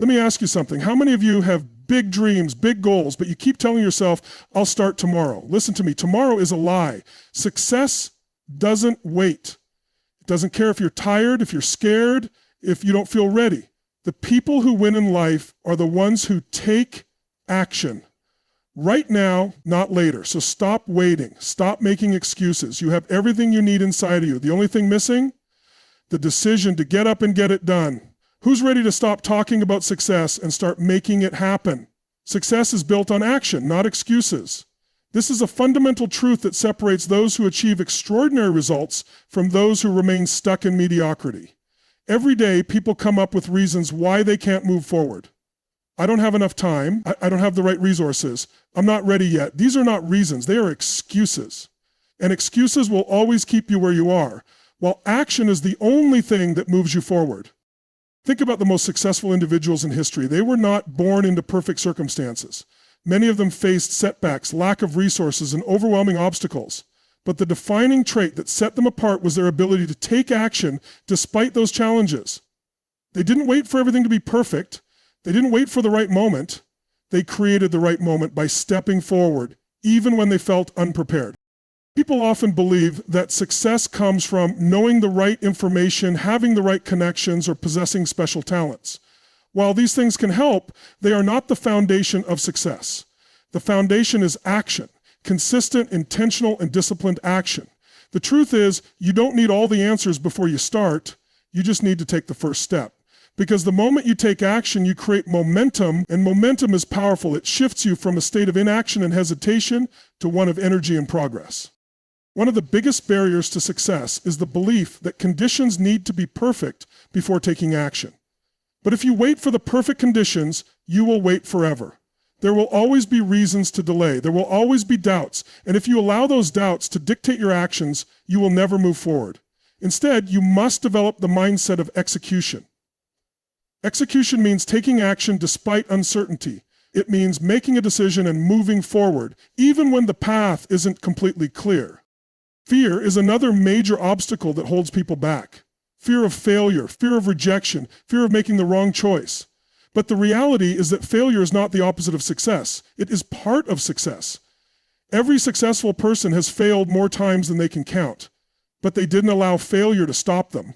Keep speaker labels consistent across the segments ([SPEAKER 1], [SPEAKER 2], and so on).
[SPEAKER 1] Let me ask you something. How many of you have big dreams, big goals, but you keep telling yourself, I'll start tomorrow? Listen to me, tomorrow is a lie. Success doesn't wait. It doesn't care if you're tired, if you're scared, if you don't feel ready. The people who win in life are the ones who take action. Right now, not later. So stop waiting. Stop making excuses. You have everything you need inside of you. The only thing missing? The decision to get up and get it done. Who's ready to stop talking about success and start making it happen? Success is built on action, not excuses. This is a fundamental truth that separates those who achieve extraordinary results from those who remain stuck in mediocrity. Every day, people come up with reasons why they can't move forward. I don't have enough time. I don't have the right resources. I'm not ready yet. These are not reasons. They are excuses. And excuses will always keep you where you are, while action is the only thing that moves you forward. Think about the most successful individuals in history. They were not born into perfect circumstances. Many of them faced setbacks, lack of resources, and overwhelming obstacles. But the defining trait that set them apart was their ability to take action despite those challenges. They didn't wait for everything to be perfect. They didn't wait for the right moment. They created the right moment by stepping forward, even when they felt unprepared. People often believe that success comes from knowing the right information, having the right connections, or possessing special talents. While these things can help, they are not the foundation of success. The foundation is action, consistent, intentional, and disciplined action. The truth is, you don't need all the answers before you start. You just need to take the first step. Because the moment you take action, you create momentum, and momentum is powerful. It shifts you from a state of inaction and hesitation to one of energy and progress. One of the biggest barriers to success is the belief that conditions need to be perfect before taking action. But if you wait for the perfect conditions, you will wait forever. There will always be reasons to delay. There will always be doubts. And if you allow those doubts to dictate your actions, you will never move forward. Instead, you must develop the mindset of execution. Execution means taking action despite uncertainty. It means making a decision and moving forward, even when the path isn't completely clear. Fear is another major obstacle that holds people back. Fear of failure, fear of rejection, fear of making the wrong choice. But the reality is that failure is not the opposite of success. It is part of success. Every successful person has failed more times than they can count, but they didn't allow failure to stop them.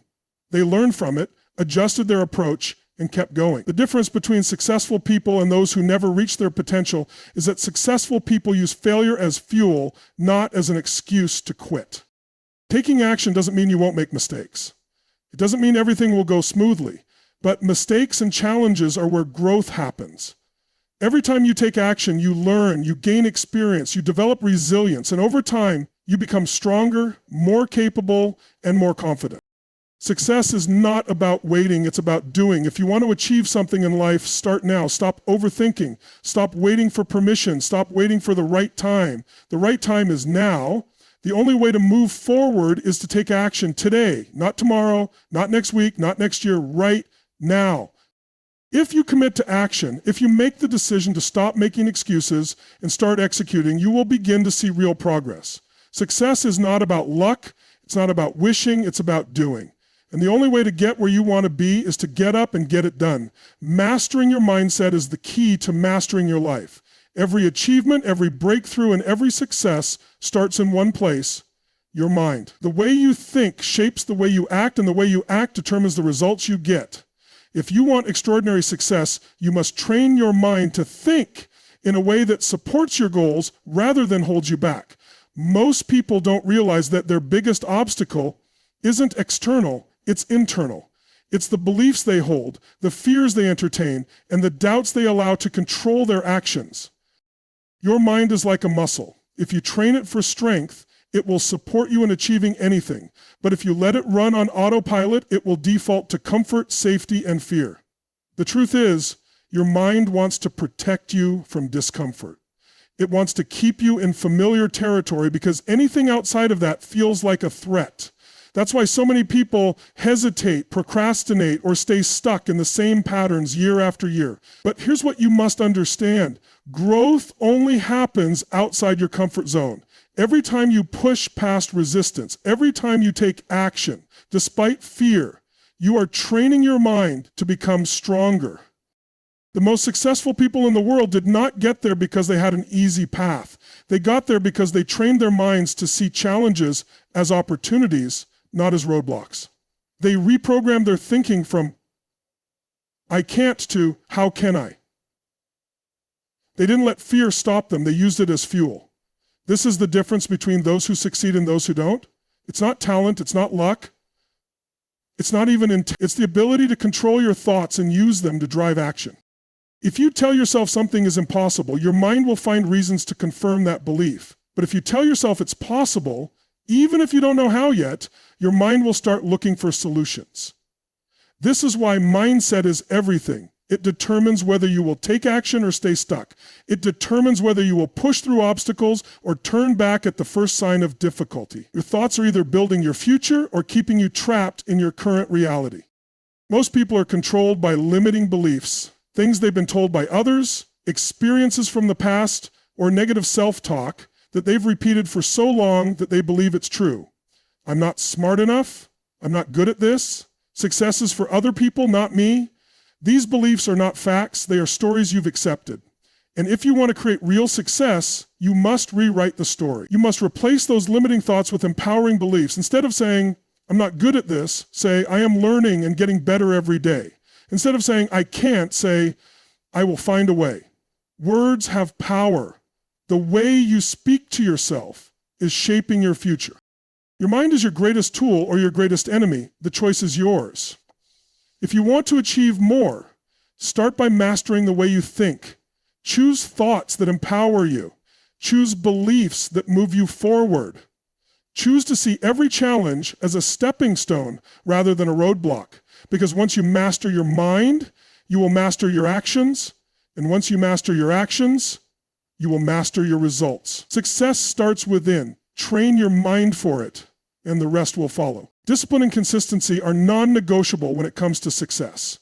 [SPEAKER 1] They learned from it, adjusted their approach, and kept going. The difference between successful people and those who never reach their potential is that successful people use failure as fuel, not as an excuse to quit. Taking action doesn't mean you won't make mistakes. It doesn't mean everything will go smoothly, but mistakes and challenges are where growth happens. Every time you take action, you learn, you gain experience, you develop resilience, and over time, you become stronger, more capable, and more confident. Success is not about waiting, it's about doing. If you want to achieve something in life, start now. Stop overthinking. Stop waiting for permission. Stop waiting for the right time. The right time is now. The only way to move forward is to take action today, not tomorrow, not next week, not next year, right now. If you commit to action, if you make the decision to stop making excuses and start executing, you will begin to see real progress. Success is not about luck, it's not about wishing, it's about doing. And the only way to get where you want to be is to get up and get it done. Mastering your mindset is the key to mastering your life. Every achievement, every breakthrough, and every success starts in one place, your mind. The way you think shapes the way you act, and the way you act determines the results you get. If you want extraordinary success, you must train your mind to think in a way that supports your goals rather than holds you back. Most people don't realize that their biggest obstacle isn't external, it's internal. It's the beliefs they hold, the fears they entertain, and the doubts they allow to control their actions. Your mind is like a muscle. If you train it for strength, it will support you in achieving anything. But if you let it run on autopilot, it will default to comfort, safety, and fear. The truth is, your mind wants to protect you from discomfort. It wants to keep you in familiar territory because anything outside of that feels like a threat. That's why so many people hesitate, procrastinate, or stay stuck in the same patterns year after year. But here's what you must understand. Growth only happens outside your comfort zone. Every time you push past resistance, every time you take action, despite fear, you are training your mind to become stronger. The most successful people in the world did not get there because they had an easy path. They got there because they trained their minds to see challenges as opportunities, not as roadblocks. They reprogrammed their thinking from I can't to how can I? They didn't let fear stop them. They used it as fuel. This is the difference between those who succeed and those who don't. It's not talent. It's not luck. It's not even it's the ability to control your thoughts and use them to drive action. If you tell yourself something is impossible, your mind will find reasons to confirm that belief. But if you tell yourself it's possible, even if you don't know how yet, your mind will start looking for solutions. This is why mindset is everything. It determines whether you will take action or stay stuck. It determines whether you will push through obstacles or turn back at the first sign of difficulty. Your thoughts are either building your future or keeping you trapped in your current reality. Most people are controlled by limiting beliefs, things they've been told by others, experiences from the past, or negative self-talk that they've repeated for so long that they believe it's true. I'm not smart enough. I'm not good at this. Success is for other people, not me. These beliefs are not facts. They are stories you've accepted. And if you want to create real success, you must rewrite the story. You must replace those limiting thoughts with empowering beliefs. Instead of saying, I'm not good at this, say, I am learning and getting better every day. Instead of saying, I can't, say, I will find a way. Words have power. The way you speak to yourself is shaping your future. Your mind is your greatest tool or your greatest enemy. The choice is yours. If you want to achieve more, start by mastering the way you think. Choose thoughts that empower you. Choose beliefs that move you forward. Choose to see every challenge as a stepping stone rather than a roadblock. Because once you master your mind, you will master your actions. And once you master your actions, you will master your results. Success starts within. Train your mind for it, and the rest will follow. Discipline and consistency are non-negotiable when it comes to success.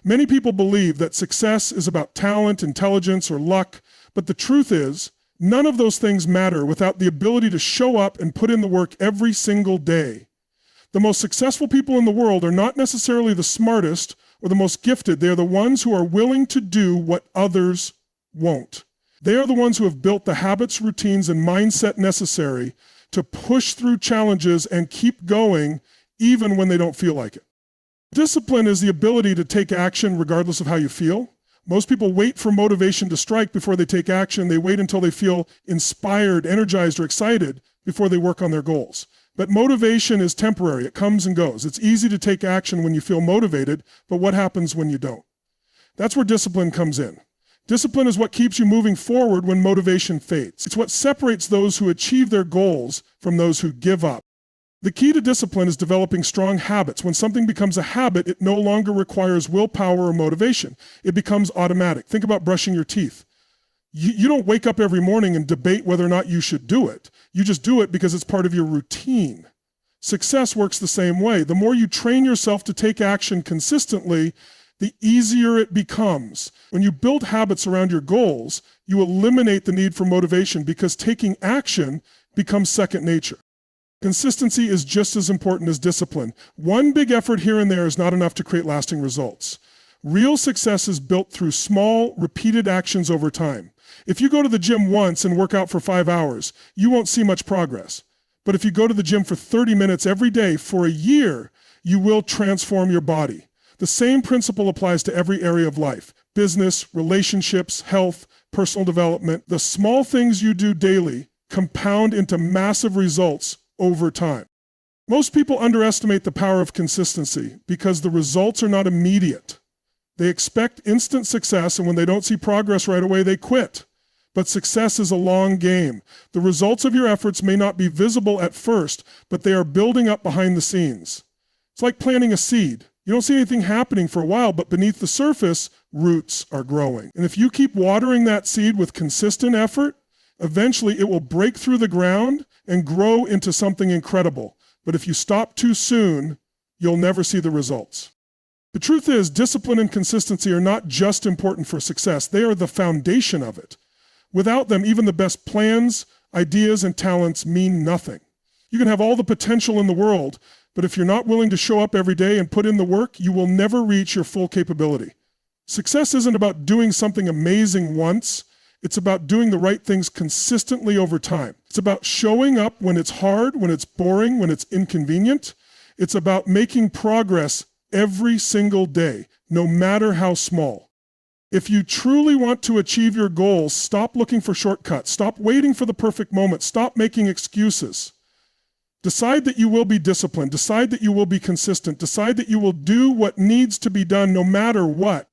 [SPEAKER 1] Many people believe that success is about talent, intelligence, or luck, but the truth is, none of those things matter without the ability to show up and put in the work every single day. The most successful people in the world are not necessarily the smartest or the most gifted. They are the ones who are willing to do what others won't. They are the ones who have built the habits, routines, and mindset necessary to push through challenges and keep going even when they don't feel like it. Discipline is the ability to take action regardless of how you feel. Most people wait for motivation to strike before they take action. They wait until they feel inspired, energized, or excited before they work on their goals. But motivation is temporary. It comes and goes. It's easy to take action when you feel motivated, but what happens when you don't? That's where discipline comes in. Discipline is what keeps you moving forward when motivation fades. It's what separates those who achieve their goals from those who give up. The key to discipline is developing strong habits. When something becomes a habit, it no longer requires willpower or motivation. It becomes automatic. Think about brushing your teeth. You don't wake up every morning and debate whether or not you should do it. You just do it because it's part of your routine. Success works the same way. The more you train yourself to take action consistently, the easier it becomes. When you build habits around your goals, you eliminate the need for motivation because taking action becomes second nature. Consistency is just as important as discipline. One big effort here and there is not enough to create lasting results. Real success is built through small, repeated actions over time. If you go to the gym once and work out for 5 hours, you won't see much progress. But if you go to the gym for 30 minutes every day for a year, you will transform your body. The same principle applies to every area of life: business, relationships, health, personal development. The small things you do daily compound into massive results over time. Most people underestimate the power of consistency because the results are not immediate. They expect instant success, and when they don't see progress right away, they quit. But success is a long game. The results of your efforts may not be visible at first, but they are building up behind the scenes. It's like planting a seed. You don't see anything happening for a while, but beneath the surface, roots are growing. And if you keep watering that seed with consistent effort, eventually it will break through the ground and grow into something incredible. But if you stop too soon, you'll never see the results. The truth is, discipline and consistency are not just important for success. They are the foundation of it. Without them, even the best plans, ideas, and talents mean nothing. You can have all the potential in the world, but if you're not willing to show up every day and put in the work, you will never reach your full capability. Success isn't about doing something amazing once. It's about doing the right things consistently over time. It's about showing up when it's hard, when it's boring, when it's inconvenient. It's about making progress every single day, no matter how small. If you truly want to achieve your goals, stop looking for shortcuts. Stop waiting for the perfect moment. Stop making excuses. Decide that you will be disciplined. Decide that you will be consistent. Decide that you will do what needs to be done no matter what.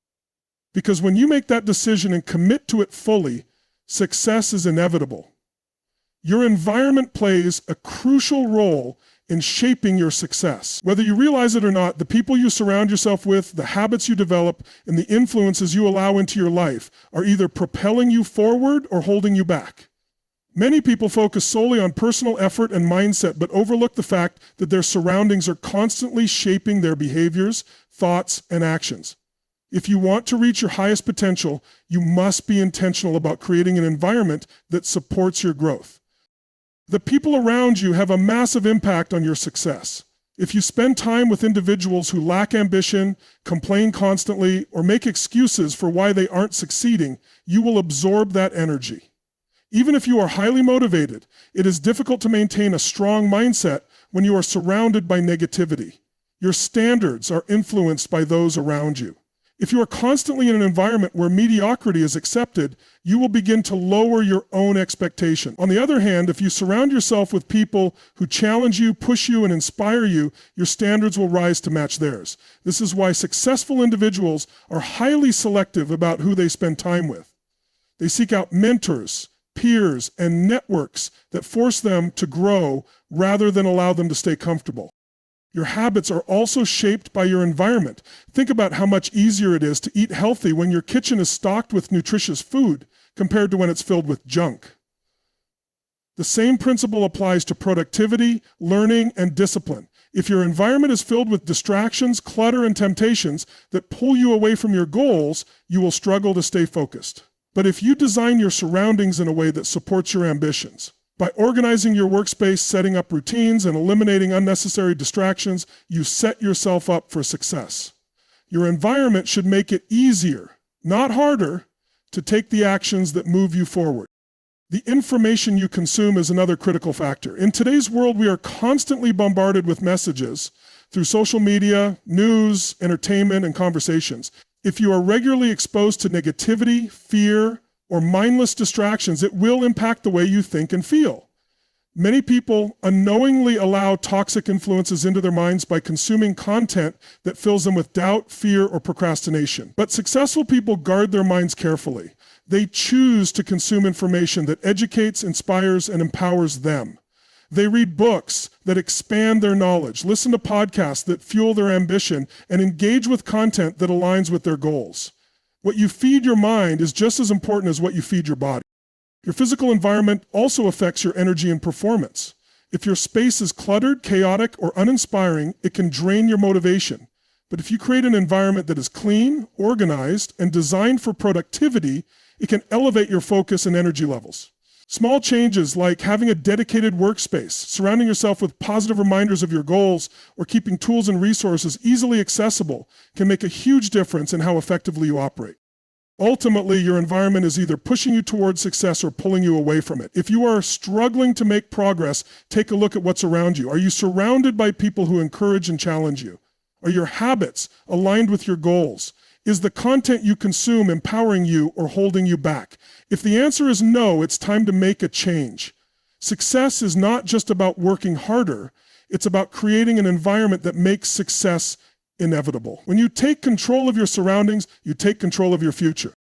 [SPEAKER 1] Because when you make that decision and commit to it fully, success is inevitable. Your environment plays a crucial role in shaping your success. Whether you realize it or not, the people you surround yourself with, the habits you develop, and the influences you allow into your life are either propelling you forward or holding you back. Many people focus solely on personal effort and mindset, but overlook the fact that their surroundings are constantly shaping their behaviors, thoughts, and actions. If you want to reach your highest potential, you must be intentional about creating an environment that supports your growth. The people around you have a massive impact on your success. If you spend time with individuals who lack ambition, complain constantly, or make excuses for why they aren't succeeding, you will absorb that energy. Even if you are highly motivated, it is difficult to maintain a strong mindset when you are surrounded by negativity. Your standards are influenced by those around you. If you are constantly in an environment where mediocrity is accepted, you will begin to lower your own expectation. On the other hand, if you surround yourself with people who challenge you, push you, and inspire you, your standards will rise to match theirs. This is why successful individuals are highly selective about who they spend time with. They seek out mentors, peers, and networks that force them to grow rather than allow them to stay comfortable. Your habits are also shaped by your environment. Think about how much easier it is to eat healthy when your kitchen is stocked with nutritious food compared to when it's filled with junk. The same principle applies to productivity, learning, and discipline. If your environment is filled with distractions, clutter, and temptations that pull you away from your goals, you will struggle to stay focused. But if you design your surroundings in a way that supports your ambitions, by organizing your workspace, setting up routines, and eliminating unnecessary distractions, you set yourself up for success. Your environment should make it easier, not harder, to take the actions that move you forward. The information you consume is another critical factor. In today's world, we are constantly bombarded with messages through social media, news, entertainment, and conversations. If you are regularly exposed to negativity, fear, or mindless distractions, it will impact the way you think and feel. Many people unknowingly allow toxic influences into their minds by consuming content that fills them with doubt, fear, or procrastination. But successful people guard their minds carefully. They choose to consume information that educates, inspires, and empowers them. They read books that expand their knowledge, listen to podcasts that fuel their ambition, and engage with content that aligns with their goals. What you feed your mind is just as important as what you feed your body. Your physical environment also affects your energy and performance. If your space is cluttered, chaotic, or uninspiring, it can drain your motivation. But if you create an environment that is clean, organized, and designed for productivity, it can elevate your focus and energy levels. Small changes like having a dedicated workspace, surrounding yourself with positive reminders of your goals, or keeping tools and resources easily accessible can make a huge difference in how effectively you operate. Ultimately, your environment is either pushing you towards success or pulling you away from it. If you are struggling to make progress, take a look at what's around you. Are you surrounded by people who encourage and challenge you? Are your habits aligned with your goals? Is the content you consume empowering you or holding you back? If the answer is no, it's time to make a change. Success is not just about working harder, it's about creating an environment that makes success inevitable. When you take control of your surroundings, you take control of your future.